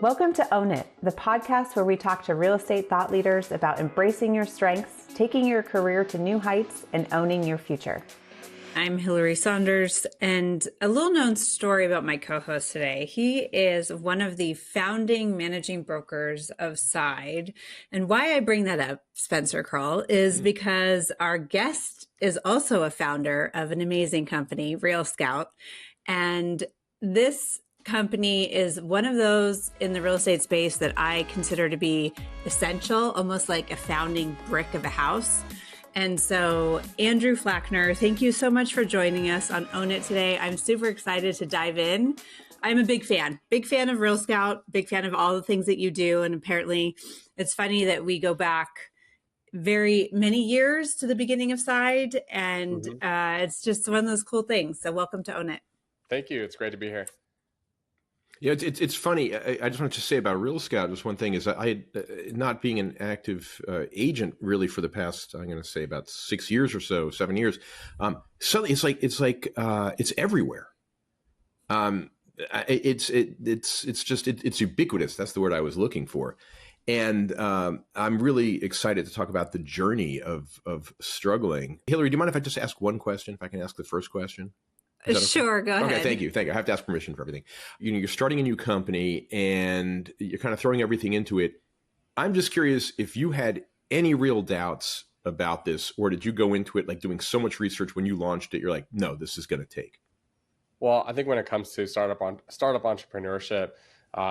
Welcome to Own It, the podcast where we talk to real estate thought leaders about embracing your strengths, taking your career to new heights, and owning your future. I'm Hillary Saunders, and a little known story about my co-host today. He is one of the founding managing brokers of Side. And why I bring that up, Spencer Krall, is because our guest is also a founder of an amazing company, RealScout. And this company is one of those in the real estate space that I consider to be essential, almost like a founding brick of a house. And so, Andrew Flachner, thank you so much for joining us on Own It today. I'm super excited to dive in. I'm a big fan of RealScout, big fan of all the things that you do. And apparently it's funny that we go back very many years to the beginning of Side, and it's just one of those cool things. So welcome to Own It. Thank you. It's great to be here. Yeah, it's funny. I just wanted to say about RealScout, just one thing is I had, not being an active agent really for the past, I'm going to say about 6 years or so, 7 years. Suddenly it's everywhere. It's ubiquitous. That's the word I was looking for. And I'm really excited to talk about the journey of struggling. Hillary, do you mind if I just ask one question? If I can ask the first question? Sure, go ahead. Okay, thank you. I have to ask permission for everything. You're starting a new company and you're kind of throwing everything into it. I'm just curious if you had any real doubts about this, or did you go into it like doing so much research when you launched it, you're like, no, this is going to take? Well, I think when it comes to startup entrepreneurship,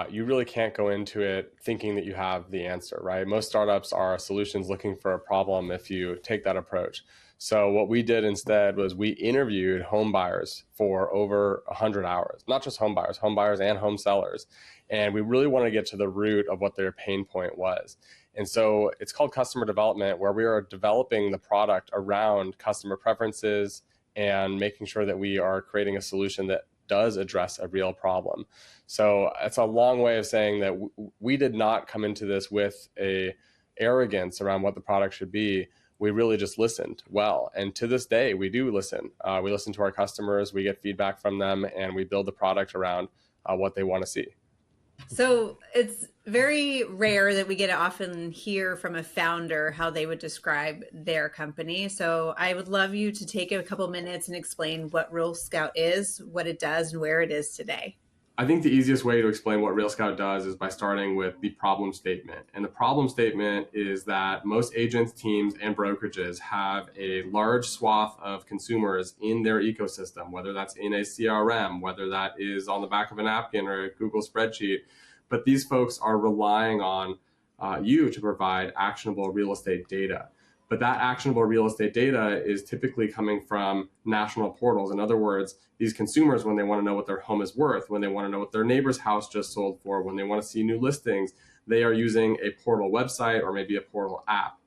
you really can't go into it thinking that you have the answer, right? Most startups are solutions looking for a problem if you take that approach. So what we did instead was we interviewed home buyers for over 100 hours, not just home buyers and home sellers. And we really want to get to the root of what their pain point was. And so it's called customer development, where we are developing the product around customer preferences and making sure that we are creating a solution that does address a real problem. So it's a long way of saying that we did not come into this with a arrogance around what the product should be. We really just listened well. And to this day, we do listen. We listen to our customers, we get feedback from them, and we build the product around what they want to see. So it's very rare that we get to often hear from a founder how they would describe their company. So I would love you to take a couple minutes and explain what RealScout is, what it does, and where it is today. I think the easiest way to explain what RealScout does is by starting with the problem statement. And the problem statement is that most agents, teams, and brokerages have a large swath of consumers in their ecosystem, whether that's in a CRM, whether that is on the back of a napkin or a Google spreadsheet. But these folks are relying on you to provide actionable real estate data. But that actionable real estate data is typically coming from national portals. In other words, these consumers, when they want to know what their home is worth, when they want to know what their neighbor's house just sold for, when they want to see new listings, they are using a portal website or maybe a portal app.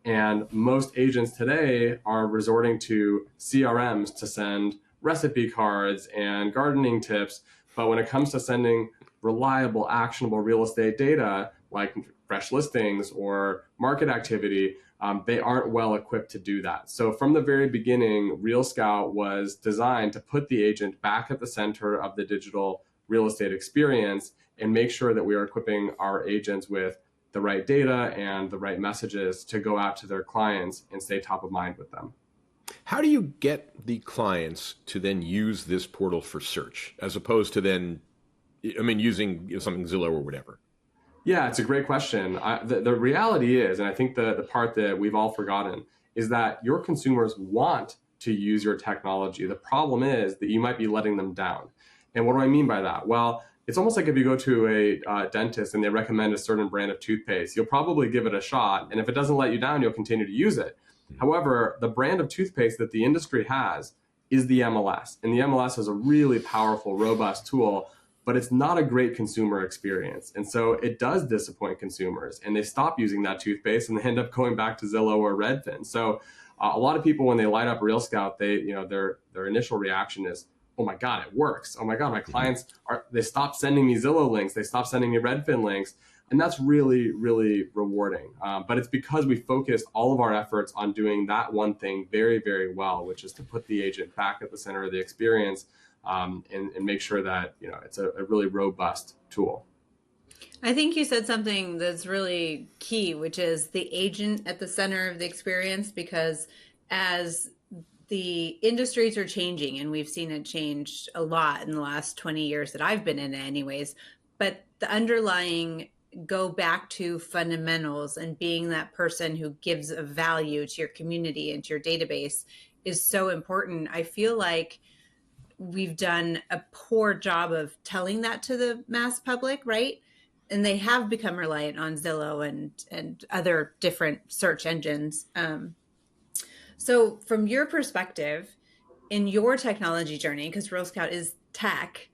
And most agents today are resorting to CRMs to send recipe cards and gardening tips. But when it comes to sending reliable, actionable real estate data, like fresh listings or market activity, they aren't well equipped to do that. So from the very beginning, RealScout was designed to put the agent back at the center of the digital real estate experience and make sure that we are equipping our agents with the right data and the right messages to go out to their clients and stay top of mind with them. How do you get the clients to then use this portal for search as opposed to then, using something Zillow or whatever? Yeah, it's a great question. The reality is, and I think the part that we've all forgotten, is that your consumers want to use your technology. The problem is that you might be letting them down. And what do I mean by that? Well, it's almost like if you go to a dentist and they recommend a certain brand of toothpaste, you'll probably give it a shot. And if it doesn't let you down, you'll continue to use it. However, the brand of toothpaste that the industry has is the MLS. And the MLS is a really powerful, robust tool, but it's not a great consumer experience. And so it does disappoint consumers, and they stop using that toothpaste and they end up going back to Zillow or Redfin. So a lot of people, when they light up RealScout, their initial reaction is, oh my God, it works. Oh my God, my clients they stopped sending me Zillow links. They stopped sending me Redfin links. And that's really, really rewarding. But it's because we focused all of our efforts on doing that one thing very, very well, which is to put the agent back at the center of the experience and make sure that it's a really robust tool. I think you said something that's really key, which is the agent at the center of the experience, because as the industries are changing, and we've seen it change a lot in the last 20 years that I've been in it anyways, but the underlying go back to fundamentals and being that person who gives a value to your community and to your database is so important. I feel like we've done a poor job of telling that to the mass public, right? And they have become reliant on Zillow and other different search engines. So, from your perspective, in your technology journey, because RealScout is tech,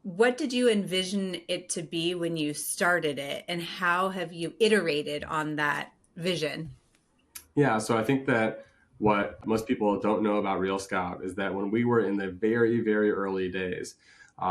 what did you envision it to be when you started it, and how have you iterated on that vision? Yeah, so I think that what most people don't know about RealScout is that when we were in the very, very early days,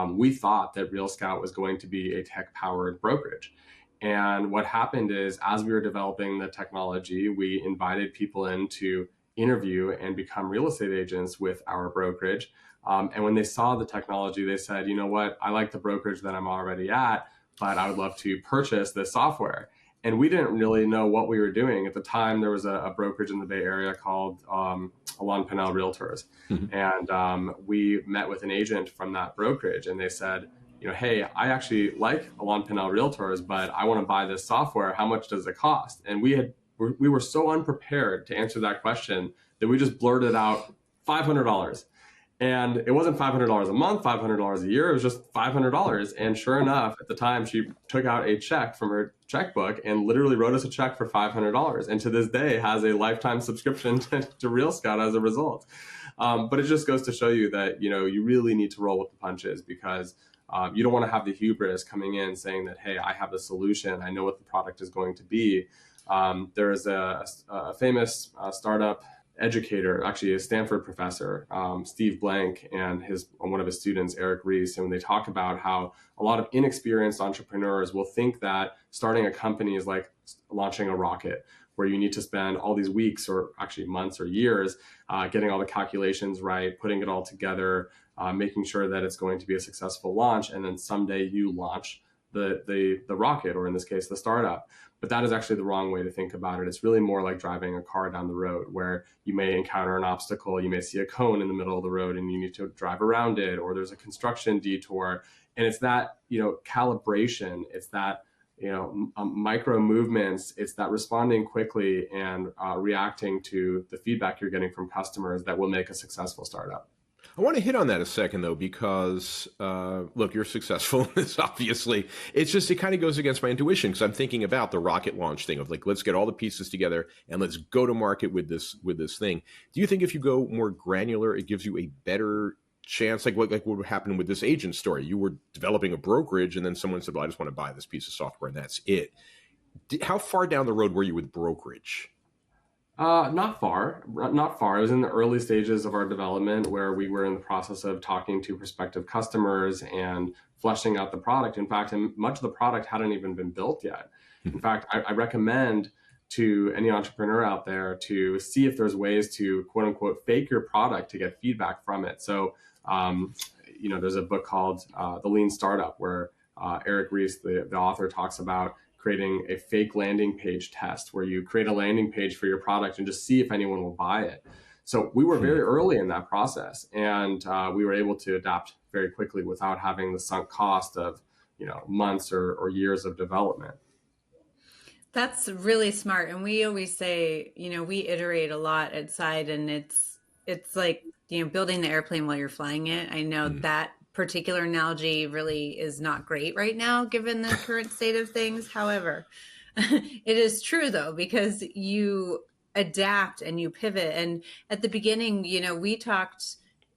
we thought that RealScout was going to be a tech-powered brokerage. And what happened is, as we were developing the technology, we invited people in to interview and become real estate agents with our brokerage. And when they saw the technology, they said, you know what, I like the brokerage that I'm already at, but I would love to purchase this software. And we didn't really know what we were doing. At the time, there was a brokerage in the Bay Area called Alon Pinnell Realtors. And we met with an agent from that brokerage, and they said, you know, hey, I actually like Alon Pinnell Realtors, but I want to buy this software. How much does it cost? And we were so unprepared to answer that question that we just blurted out $500. And it wasn't $500 a month, $500 a year. It was just $500. And sure enough, at the time, she took out a check from her checkbook and literally wrote us a check for $500. And to this day, has a lifetime subscription to RealScout as a result. But it just goes to show you that, you know, you really need to roll with the punches, because you don't want to have the hubris coming in saying that, hey, I have the solution. I know what the product is going to be. There is a famous startup educator, actually a Stanford professor, Steve Blank, and one of his students, Eric Ries, and when they talk about how a lot of inexperienced entrepreneurs will think that starting a company is like launching a rocket, where you need to spend all these weeks or actually months or years getting all the calculations right, putting it all together, making sure that it's going to be a successful launch, and then someday you launch the rocket, or in this case, the startup. But that is actually the wrong way to think about it. It's really more like driving a car down the road, where you may encounter an obstacle, you may see a cone in the middle of the road and you need to drive around it, or there's a construction detour. And it's that, you know, calibration, it's that, you know, micro movements, it's that responding quickly and reacting to the feedback you're getting from customers that will make a successful startup. I want to hit on that a second, though, because, look, you're successful in this, obviously. It's just, it kind of goes against my intuition, because I'm thinking about the rocket launch thing of like, let's get all the pieces together and let's go to market with this thing. Do you think if you go more granular, it gives you a better chance, like what happened with this agent story? You were developing a brokerage and then someone said, well, I just want to buy this piece of software and that's it. How far down the road were you with brokerage? Not far. It was in the early stages of our development, where we were in the process of talking to prospective customers and fleshing out the product. In fact, much of the product hadn't even been built yet. In fact, I recommend to any entrepreneur out there to see if there's ways to, quote unquote, fake your product to get feedback from it. So, you know, there's a book called The Lean Startup, where Eric Ries, the author, talks about creating a fake landing page test, where you create a landing page for your product and just see if anyone will buy it. So we were very early in that process, and we were able to adapt very quickly without having the sunk cost of, you know, months or years of development. That's really smart. And we always say, you know, we iterate a lot at Side, and it's like, you know, building the airplane while you're flying it. I know that particular analogy really is not great right now, given the current state of things. However, it is true, though, because you adapt and you pivot. And at the beginning, you know,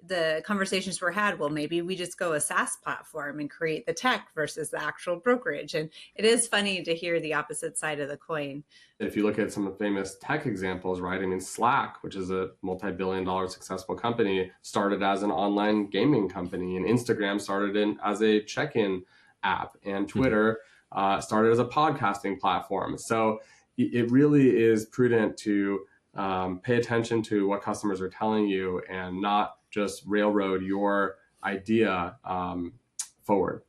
the conversations were had, well, maybe we just go a SaaS platform and create the tech versus the actual brokerage. And it is funny to hear the opposite side of the coin. If you look at some of the famous tech examples, right? I mean, Slack, which is a multi-billion-dollar successful company, started as an online gaming company, and Instagram started as a check-in app, and Twitter started as a podcasting platform. So it really is prudent to pay attention to what customers are telling you and not just railroad your idea forward.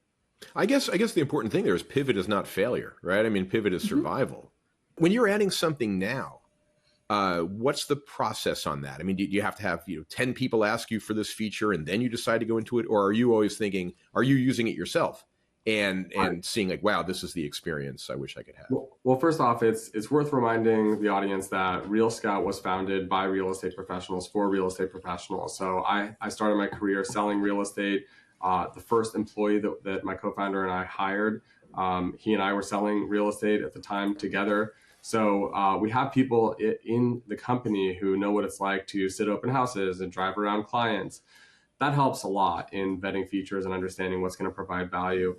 I guess the important thing there is pivot is not failure, right? I mean, pivot is survival. When you're adding something now, what's the process on that? I mean, do you have to have 10 people ask you for this feature and then you decide to go into it, or are you always thinking, are you using it yourself and seeing like, wow, this is the experience I wish I could have? Well, first off, it's worth reminding the audience that RealScout was founded by real estate professionals for real estate professionals. So I started my career selling real estate. The first employee that my co-founder and I hired, he and I were selling real estate at the time together. So we have people in the company who know what it's like to sit open houses and drive around clients. That helps a lot in vetting features and understanding what's going to provide value.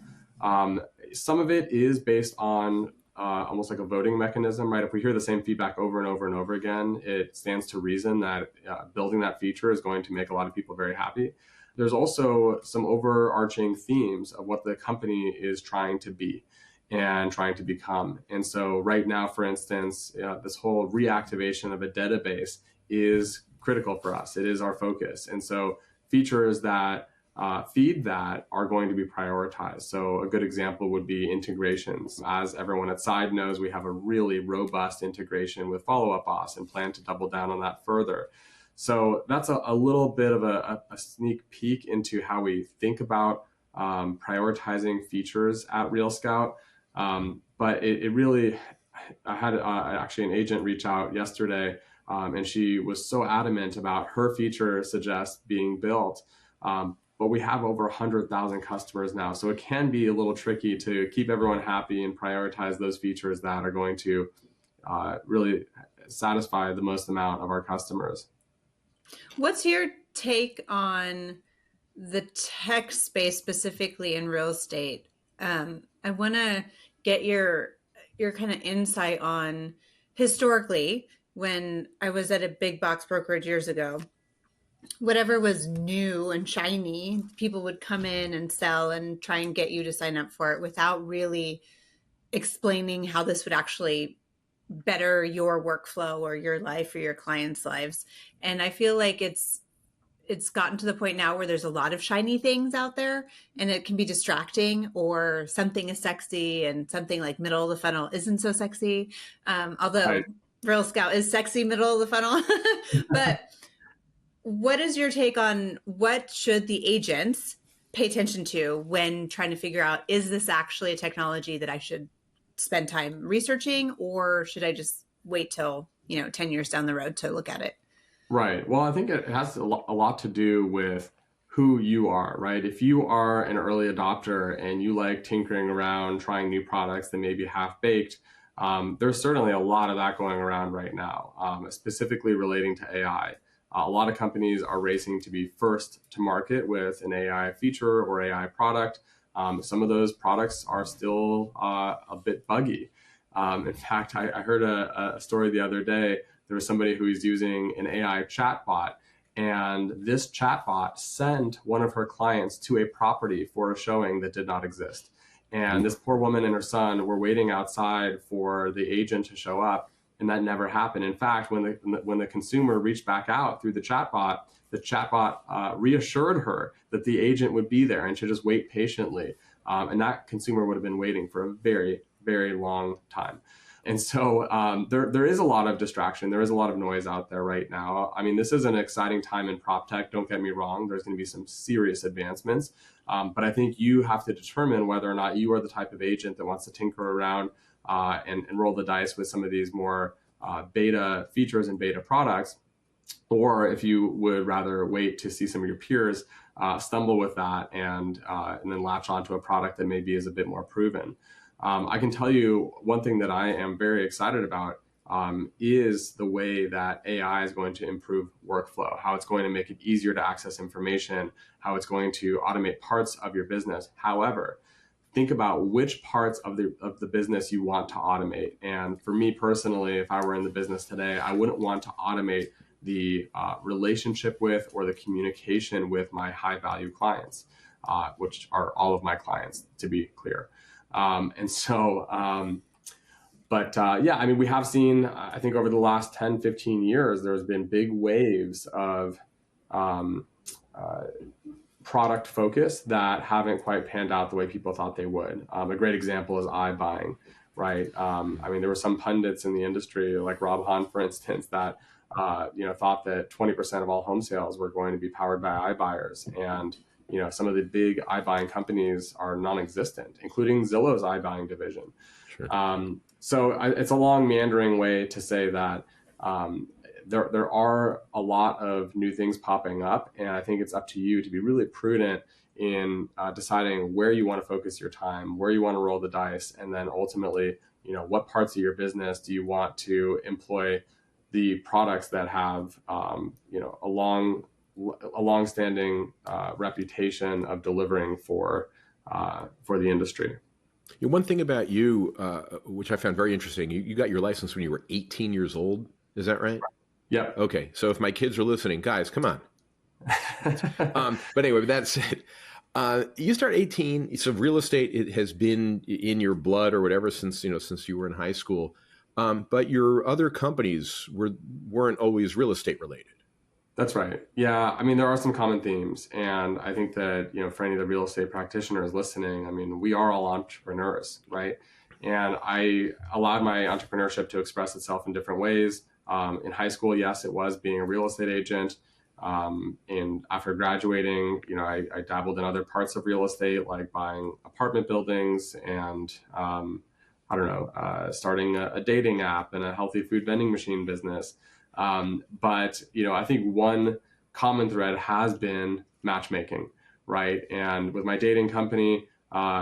Some of it is based on almost like a voting mechanism, right? If we hear the same feedback over and over and over again, it stands to reason that building that feature is going to make a lot of people very happy. There's also some overarching themes of what the company is trying to be and trying to become. And so right now, for instance, this whole reactivation of a database is critical for us. It is our focus. And so features that feed that are going to be prioritized. So a good example would be integrations. As everyone at Side knows, we have a really robust integration with Follow Up Boss and plan to double down on that further. So that's a little bit of a sneak peek into how we think about prioritizing features at RealScout. But it really, I had actually an agent reach out yesterday, and she was so adamant about her feature suggest being built. But we have over 100,000 customers now. So it can be a little tricky to keep everyone happy and prioritize those features that are going to really satisfy the most amount of our customers. What's your take on the tech space, specifically in real estate? I want to get your kind of insight on historically, when I was at a big box brokerage years ago, whatever was new and shiny, people would come in and sell and try and get you to sign up for it without really explaining how this would actually better your workflow or your life or your clients' lives. And I feel like it's gotten to the point now where there's a lot of shiny things out there, and it can be distracting, or something is sexy and something like middle of the funnel isn't so sexy. Although RealScout is sexy middle of the funnel. But what is your take on what should the agents pay attention to when trying to figure out, is this actually a technology that I should spend time researching, or should I just wait till 10 years down the road to look at it? Right. Well, I think it has a lot to do with who you are, right? If you are an early adopter and you like tinkering around, trying new products that may be half-baked, there's certainly a lot of that going around right now, specifically relating to AI. A lot of companies are racing to be first to market with an AI feature or AI product. Some of those products are still a bit buggy. In fact, I heard a story the other day. There was somebody who was using an AI chatbot, and this chatbot sent one of her clients to a property for a showing that did not exist. And this poor woman and her son were waiting outside for the agent to show up, and that never happened. In fact, when the consumer reached back out through the chatbot reassured her that the agent would be there and should just wait patiently. And that consumer would have been waiting for a very, very long time. And so there is a lot of distraction. There is a lot of noise out there right now. I mean, this is an exciting time in prop tech. Don't get me wrong. There's going to be some serious advancements. But I think you have to determine whether or not you are the type of agent that wants to tinker around and roll the dice with some of these more beta features and beta products, or if you would rather wait to see some of your peers stumble with that and then latch onto a product that maybe is a bit more proven. I can tell you one thing that I am very excited about is the way that AI is going to improve workflow, how it's going to make it easier to access information, how it's going to automate parts of your business. However, think about which parts of the business you want to automate. And for me personally, if I were in the business today, I wouldn't want to automate the relationship with or the communication with my high value clients, which are all of my clients, to be clear. Yeah, I mean, we have seen, I think over the last 10, 15 years, there's been big waves of product focus that haven't quite panned out the way people thought they would. A great example is iBuying, right? I mean, there were some pundits in the industry, like Rob Hahn, for instance, that thought that 20% of all home sales were going to be powered by iBuyers, and some of the big iBuying companies are non-existent, including Zillow's iBuying division. Sure. It's a long meandering way to say that there are a lot of new things popping up, and I think it's up to you to be really prudent in deciding where you want to focus your time, where you want to roll the dice, and then ultimately, what parts of your business do you want to employ the products that have a long-standing reputation of delivering for the industry. One thing about you, which I found very interesting, you got your license when you were 18 years old. Is that right? Yeah. Okay. So if my kids are listening, guys, come on. But anyway, with that said, you start 18. So real estate, it has been in your blood or whatever since you were in high school. But your other companies weren't always real estate related. That's right. Yeah. I mean, there are some common themes. And I think that, for any of the real estate practitioners listening, I mean, we are all entrepreneurs, right? And I allowed my entrepreneurship to express itself in different ways. In high school, yes, it was being a real estate agent. And after graduating, I dabbled in other parts of real estate, like buying apartment buildings and, starting a dating app and a healthy food vending machine business. But I think one common thread has been matchmaking, right? And with my dating company,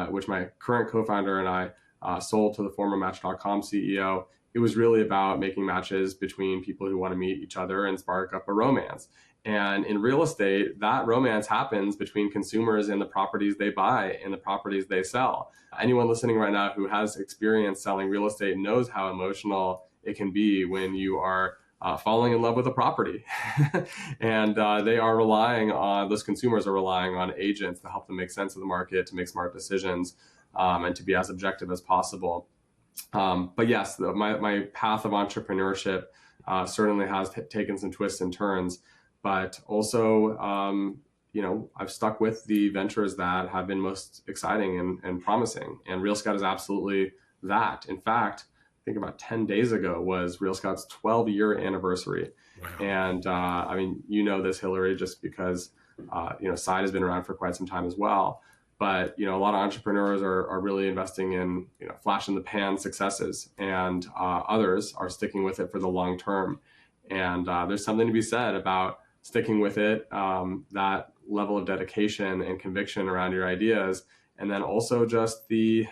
which my current co-founder and I sold to the former Match.com CEO, it was really about making matches between people who want to meet each other and spark up a romance. And in real estate, that romance happens between consumers and the properties they buy and the properties they sell. Anyone listening right now who has experience selling real estate knows how emotional it can be when you are falling in love with a property. And those consumers are relying on agents to help them make sense of the market, to make smart decisions, and to be as objective as possible. But yes, my path of entrepreneurship certainly has taken some twists and turns, but also, I've stuck with the ventures that have been most exciting and promising. And RealScout is absolutely that. In fact, I think about 10 days ago was RealScout's 12-year anniversary. Wow. And I mean, this, Hillary, just because, Side has been around for quite some time as well. But, a lot of entrepreneurs are really investing in, flash in the pan successes, and others are sticking with it for the long term. And there's something to be said about sticking with it, that level of dedication and conviction around your ideas, and then also just the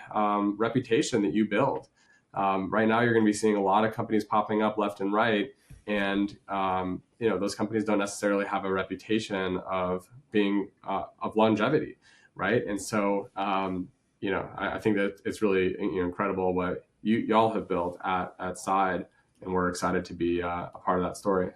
reputation that you build. Right now, you're going to be seeing a lot of companies popping up left and right. And, those companies don't necessarily have a reputation of being of longevity. Right. And so, I think that it's really incredible what y'all have built at Side, and we're excited to be a part of that story.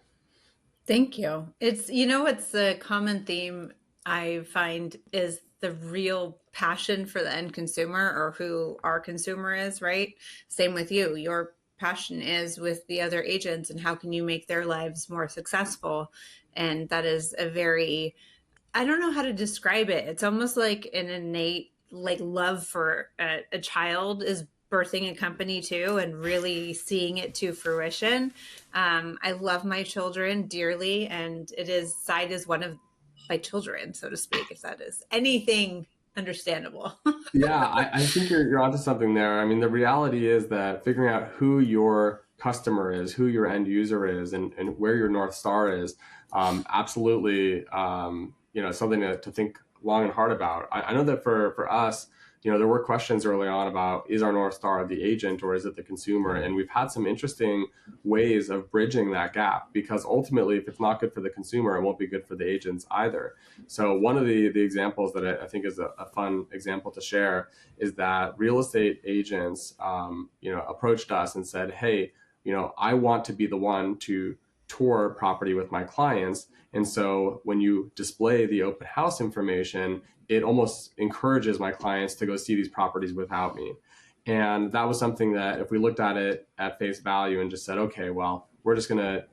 Thank you. It's the common theme I find is the real passion for the end consumer, or who our consumer is, right? Same with you. Your passion is with the other agents and how can you make their lives more successful. And that is I don't know how to describe it. It's almost like an innate love for a child is birthing a company too, and really seeing it to fruition. I love my children dearly, and Side is one of my children, so to speak, if that is anything understandable. Yeah, I think you're onto something there. I mean, the reality is that figuring out who your customer is, who your end user is, and where your North Star is, absolutely, something to think long and hard about. I know that for us, there were questions early on about, is our North Star the agent or is it the consumer? And we've had some interesting ways of bridging that gap, because ultimately, if it's not good for the consumer, it won't be good for the agents either. So one of the examples that I think is a fun example to share is that real estate agents, approached us and said, hey, I want to be the one to tour property with my clients. And so when you display the open house information, it almost encourages my clients to go see these properties without me. And that was something that if we looked at it at face value and just said, okay, well, we're just going to,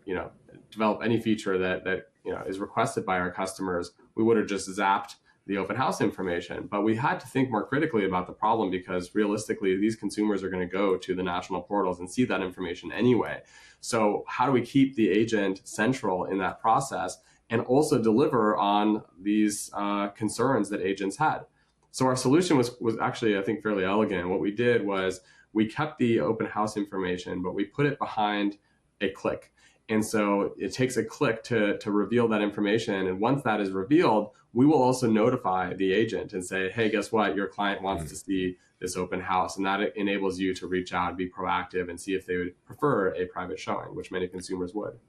develop any feature that is requested by our customers, we would have just zapped the open house information. But we had to think more critically about the problem, because realistically, these consumers are going to go to the national portals and see that information anyway. So how do we keep the agent central in that process and also deliver on these concerns that agents had? So our solution was actually, I think, fairly elegant. What we did was we kept the open house information, but we put it behind a click. And so it takes a click to reveal that information. And once that is revealed, we will also notify the agent and say, hey, guess what? Your client wants to see this open house. And that enables you to reach out and be proactive and see if they would prefer a private showing, which many consumers would.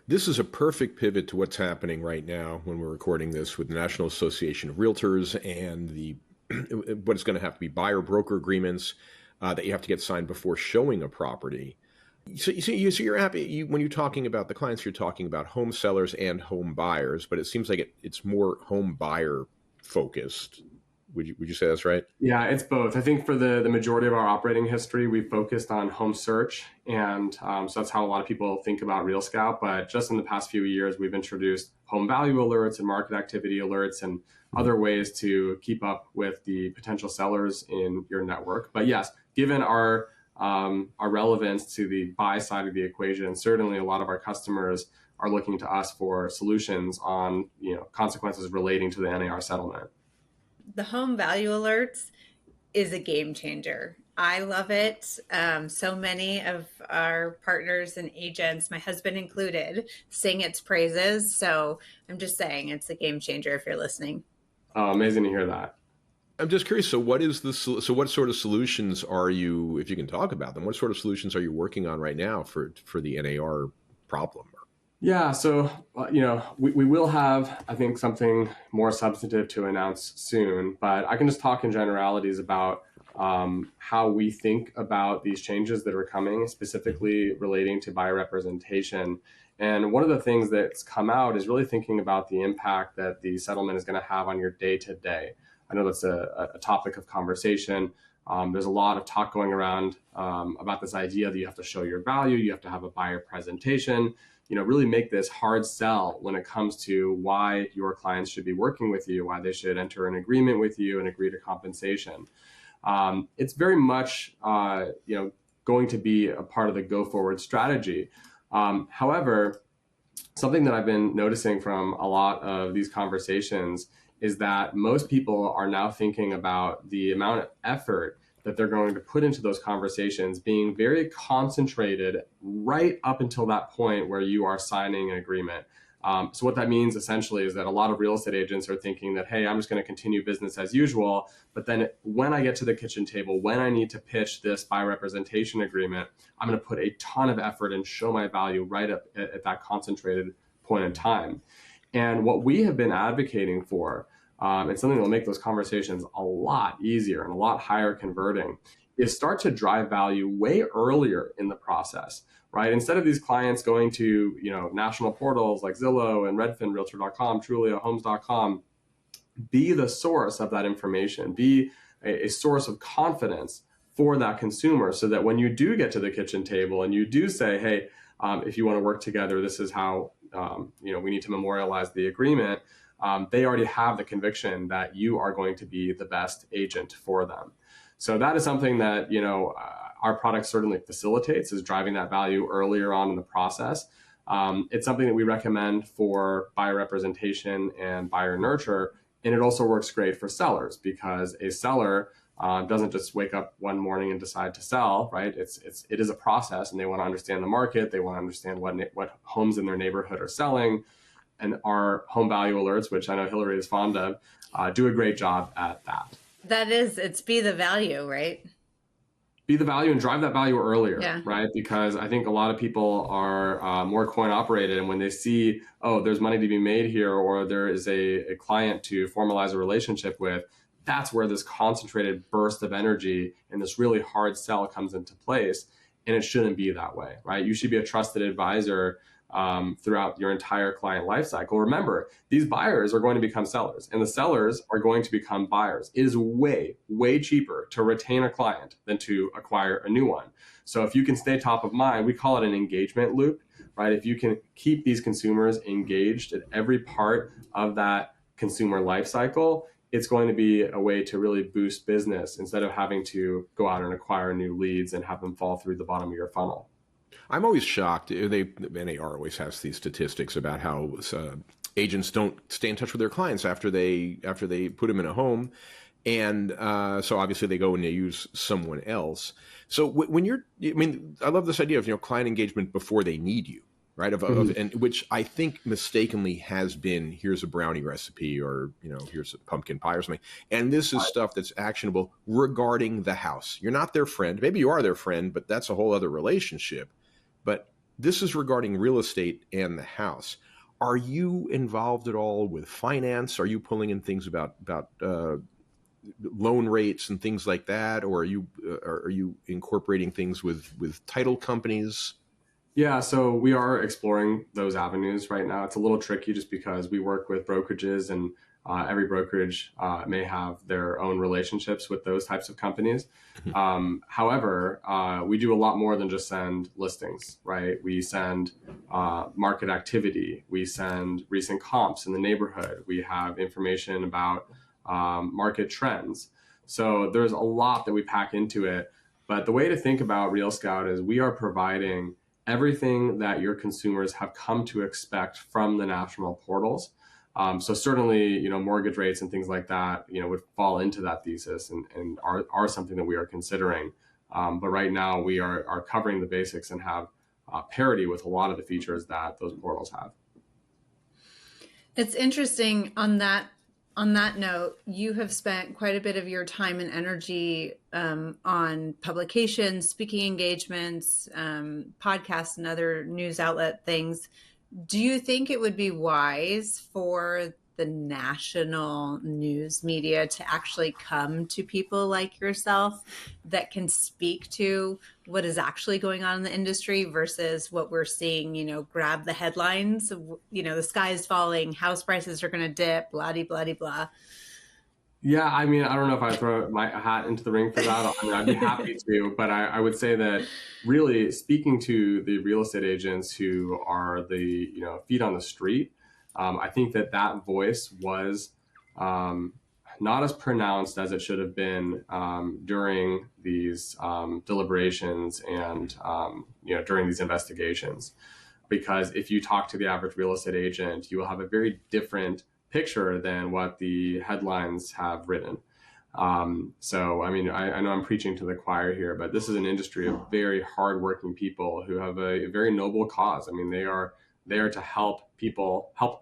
This is a perfect pivot to what's happening right now when we're recording this with the National Association of Realtors and what is going to have to be buyer broker agreements that you have to get signed before showing a property. So you're happy when you're talking about the clients, you're talking about home sellers and home buyers, but it seems like it's more home buyer focused. Would you say that's right? Yeah, it's both. I think for the majority of our operating history, we focused on home search. And so that's how a lot of people think about RealScout. But just in the past few years, we've introduced home value alerts and market activity alerts and other ways to keep up with the potential sellers in your network. But yes, given our relevance to the buy side of the equation, certainly a lot of our customers are looking to us for solutions on consequences relating to the NAR settlement. The home value alerts is a game changer. I love it. So many of our partners and agents, my husband included, sing its praises. So I'm just saying it's a game changer if you're listening. Oh, amazing to hear that. I'm just curious. So what sort of solutions are you, if you can talk about them, what sort of solutions are you working on right now for the NAR problem? Yeah, so, we will have, I think, something more substantive to announce soon, but I can just talk in generalities about how we think about these changes that are coming, specifically relating to buyer representation. And one of the things that's come out is really thinking about the impact that the settlement is going to have on your day-to-day. I know that's a topic of conversation. There's a lot of talk going around about this idea that you have to show your value, you have to have a buyer presentation, really make this hard sell when it comes to why your clients should be working with you, why they should enter an agreement with you and agree to compensation. It's very much, going to be a part of the go-forward strategy. However, something that I've been noticing from a lot of these conversations is that most people are now thinking about the amount of effort that they're going to put into those conversations being very concentrated right up until that point where you are signing an agreement. So what that means essentially is that a lot of real estate agents are thinking that, hey, I'm just going to continue business as usual. But then when I get to the kitchen table, when I need to pitch this buyer representation agreement, I'm going to put a ton of effort and show my value right up at that concentrated point in time. And what we have been advocating for, and something that will make those conversations a lot easier and a lot higher converting, is start to drive value way earlier in the process, right? Instead of these clients going to, national portals like Zillow and Redfin, Realtor.com, Trulia, Homes.com, be the source of that information, be a source of confidence for that consumer, so that when you do get to the kitchen table and you do say, hey, if you want to work together, this is how, we need to memorialize the agreement. They already have the conviction that you are going to be the best agent for them. So that is something that, our product certainly facilitates, is driving that value earlier on in the process. It's something that we recommend for buyer representation and buyer nurture. And it also works great for sellers, because a seller doesn't just wake up one morning and decide to sell, right? It is a process, and they want to understand the market. They want to understand what homes in their neighborhood are selling. And our home value alerts, which I know Hillary is fond of, do a great job at that. It's be the value, right? Be the value and drive that value earlier, right? Because I think a lot of people are more coin operated, and when they see, oh, there's money to be made here, or there is a client to formalize a relationship with, that's where this concentrated burst of energy and this really hard sell comes into place. And it shouldn't be that way, right? You should be a trusted advisor throughout your entire client lifecycle. Remember, these buyers are going to become sellers, and the sellers are going to become buyers. It is way, way cheaper to retain a client than to acquire a new one. So if you can stay top of mind, we call it an engagement loop, right? If you can keep these consumers engaged at every part of that consumer lifecycle, it's going to be a way to really boost business instead of having to go out and acquire new leads and have them fall through the bottom of your funnel. I'm always shocked. NAR always has these statistics about how agents don't stay in touch with their clients after they put them in a home. And so obviously they go and they use someone else. So when I love this idea of, client engagement before they need you, right? And which I think mistakenly has been, here's a brownie recipe, or, here's a pumpkin pie or something. And this is stuff that's actionable regarding the house. You're not their friend. Maybe you are their friend, but that's a whole other relationship. But this is regarding real estate and the house. Are you involved at all with finance? Are you pulling in things about loan rates and things like that, or are you incorporating things with title companies? Yeah, so we are exploring those avenues right now. It's a little tricky just because we work with brokerages, and every brokerage may have their own relationships with those types of companies. However, we do a lot more than just send listings, right? We send market activity. We send recent comps in the neighborhood. We have information about market trends. So there's a lot that we pack into it. But the way to think about RealScout is we are providing everything that your consumers have come to expect from the national portals. So certainly, mortgage rates and things like that, would fall into that thesis and are something that we are considering. But right now we are covering the basics and have parity with a lot of the features that those portals have. It's interesting on that note, you have spent quite a bit of your time and energy on publications, speaking engagements, podcasts, and other news outlet things. Do you think it would be wise for the national news media to actually come to people like yourself that can speak to what is actually going on in the industry versus what we're seeing, grab the headlines, the sky is falling, house prices are going to dip, blah, de, blah, de, blah. Yeah, I don't know if I throw my hat into the ring for that. I'd be happy to, but I would say that really speaking to the real estate agents who are the feet on the street, I think that voice was not as pronounced as it should have been during these deliberations and during these investigations. Because if you talk to the average real estate agent, you will have a very different picture than what the headlines have written. So, I know I'm preaching to the choir here, but this is an industry of very hardworking people who have a very noble cause. They are there to help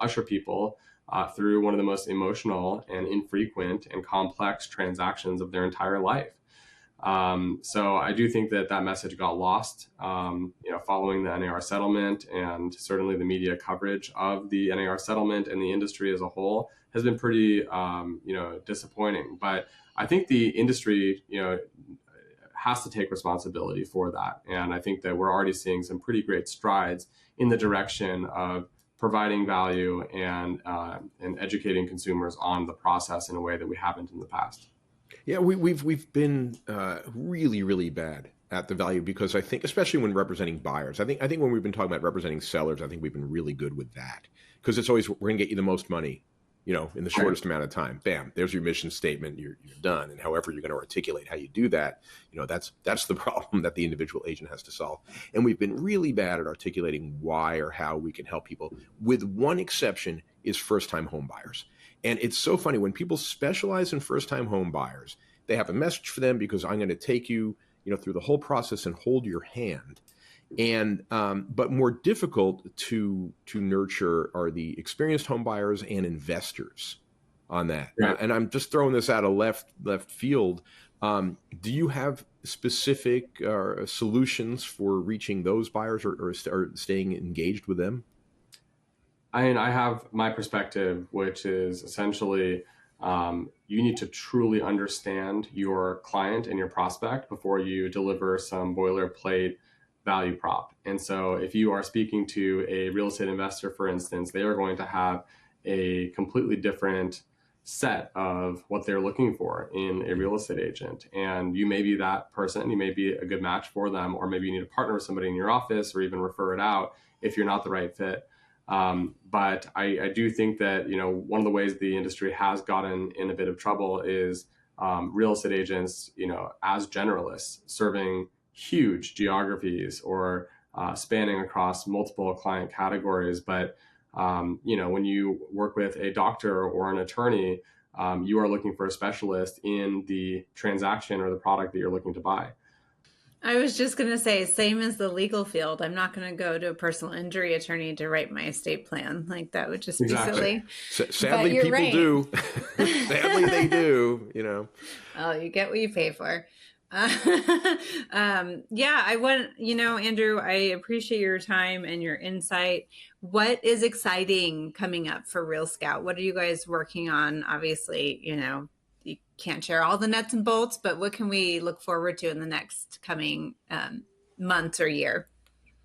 usher people through one of the most emotional and infrequent and complex transactions of their entire life. So I do think that message got lost, following the NAR settlement, and certainly the media coverage of the NAR settlement and the industry as a whole has been pretty, disappointing. But I think the industry, has to take responsibility for that. And I think that we're already seeing some pretty great strides in the direction of providing value and educating consumers on the process in a way that we haven't in the past. Yeah, we've been really, really bad at the value, because I think, especially when representing buyers, I think when we've been talking about representing sellers, I think we've been really good with that, because it's always, we're going to get you the most money, in the shortest amount of time. Bam, there's your mission statement. You're done. And however you're going to articulate how you do that, that's the problem that the individual agent has to solve. And we've been really bad at articulating why or how we can help people, with one exception, is first-time home buyers. And it's so funny when people specialize in first-time home buyers, they have a message for them because I'm going to take you, through the whole process and hold your hand. And but more difficult to nurture are the experienced home buyers and investors on that. Yeah. And I'm just throwing this out of left field. Do you have specific solutions for reaching those buyers or staying engaged with them? I have my perspective, which is essentially you need to truly understand your client and your prospect before you deliver some boilerplate value prop. And so if you are speaking to a real estate investor, for instance, they are going to have a completely different set of what they're looking for in a real estate agent. And you may be that person, you may be a good match for them, or maybe you need to partner with somebody in your office or even refer it out if you're not the right fit. But I do think that, one of the ways the industry has gotten in a bit of trouble is real estate agents, as generalists serving huge geographies or spanning across multiple client categories. But, when you work with a doctor or an attorney, you are looking for a specialist in the transaction or the product that you're looking to buy. I was just going to say, same as the legal field. I'm not going to go to a personal injury attorney to write my estate plan. Like, that would just be silly. Sadly, people do. Sadly, they do, Oh, you get what you pay for. Andrew, I appreciate your time and your insight. What is exciting coming up for RealScout? What are you guys working on? Obviously, you can't share all the nuts and bolts, but what can we look forward to in the next coming months or year?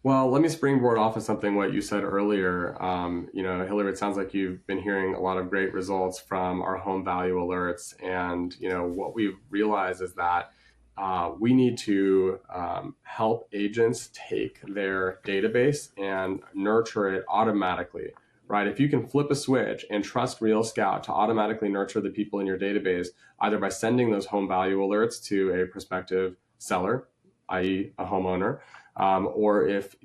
Well, let me springboard off of what you said earlier. Hillary, it sounds like you've been hearing a lot of great results from our home value alerts. And, what we've realized is that we need to help agents take their database and nurture it automatically, right? If you can flip a switch and trust RealScout to automatically nurture the people in your database, either by sending those home value alerts to a prospective seller, i.e. a homeowner, or if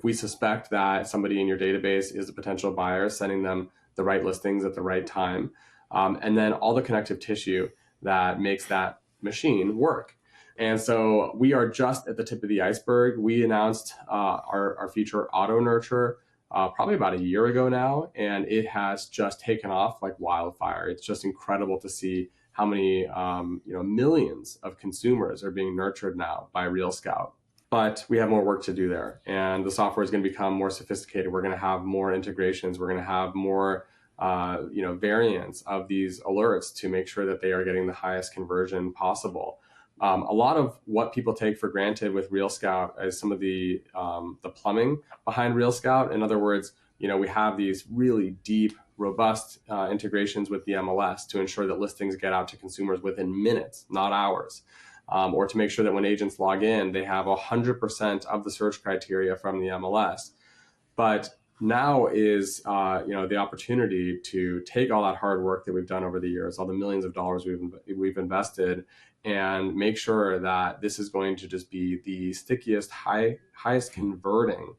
we suspect that somebody in your database is a potential buyer, sending them the right listings at the right time, and then all the connective tissue that makes that machine work. And so we are just at the tip of the iceberg. We announced our feature Auto Nurture probably about a year ago now, and it has just taken off like wildfire. It's just incredible to see how many millions of consumers are being nurtured now by RealScout. But we have more work to do there, and the software is going to become more sophisticated. We're going to have more integrations. We're going to have more variants of these alerts to make sure that they are getting the highest conversion possible. A lot of what people take for granted with RealScout is some of the plumbing behind RealScout. In other words, we have these really deep, robust integrations with the MLS to ensure that listings get out to consumers within minutes, not hours, or to make sure that when agents log in, they have 100% of the search criteria from the MLS. But now is the opportunity to take all that hard work that we've done over the years, all the millions of dollars we've invested, and make sure that this is going to just be the stickiest, highest converting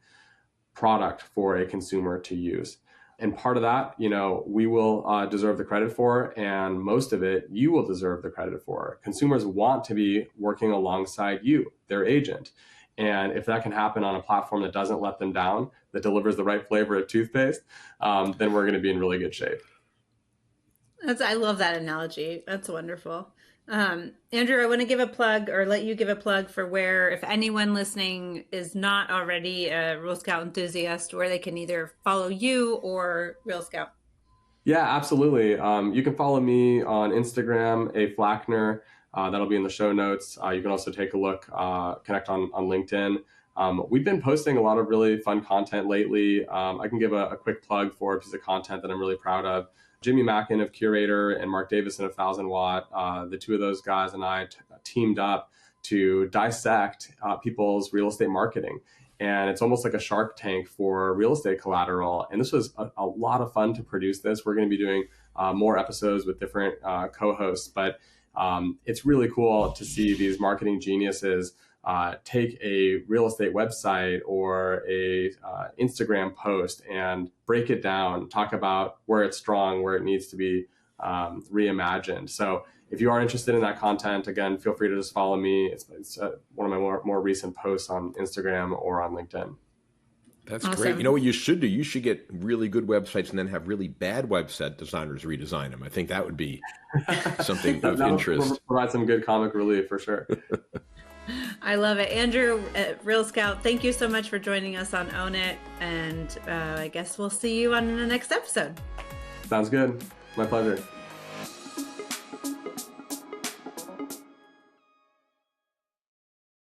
product for a consumer to use. And part of that, we will deserve the credit for, and most of it you will deserve the credit for. Consumers want to be working alongside you, their agent. And if that can happen on a platform that doesn't let them down, that delivers the right flavor of toothpaste, then we're going to be in really good shape. I love that analogy. That's wonderful. Andrew, I want to give a plug, or let you give a plug for where, if anyone listening is not already a RealScout enthusiast, where they can either follow you or RealScout. Yeah, absolutely. You can follow me on Instagram, Flachner. That'll be in the show notes. You can also take a look, connect on LinkedIn. We've been posting a lot of really fun content lately. I can give a quick plug for a piece of content that I'm really proud of. Jimmy Mackin of Curator and Mark Davison of 1000 Watt, the two of those guys and I teamed up to dissect people's real estate marketing. And it's almost like a Shark Tank for real estate collateral. And this was a lot of fun to produce this. We're going to be doing more episodes with different co-hosts, but it's really cool to see these marketing geniuses take a real estate website or a Instagram post and break it down, talk about where it's strong, where it needs to be reimagined. So if you are interested in that content, again, feel free to just follow me. It's one of my more recent posts on Instagram or on LinkedIn. That's awesome. Great. You know what you should do? You should get really good websites and then have really bad website designers redesign them. I think that would be something of interest. Provide some good comic relief for sure. I love it. Andrew at RealScout, thank you so much for joining us on Own It. And I guess we'll see you on the next episode. Sounds good. My pleasure.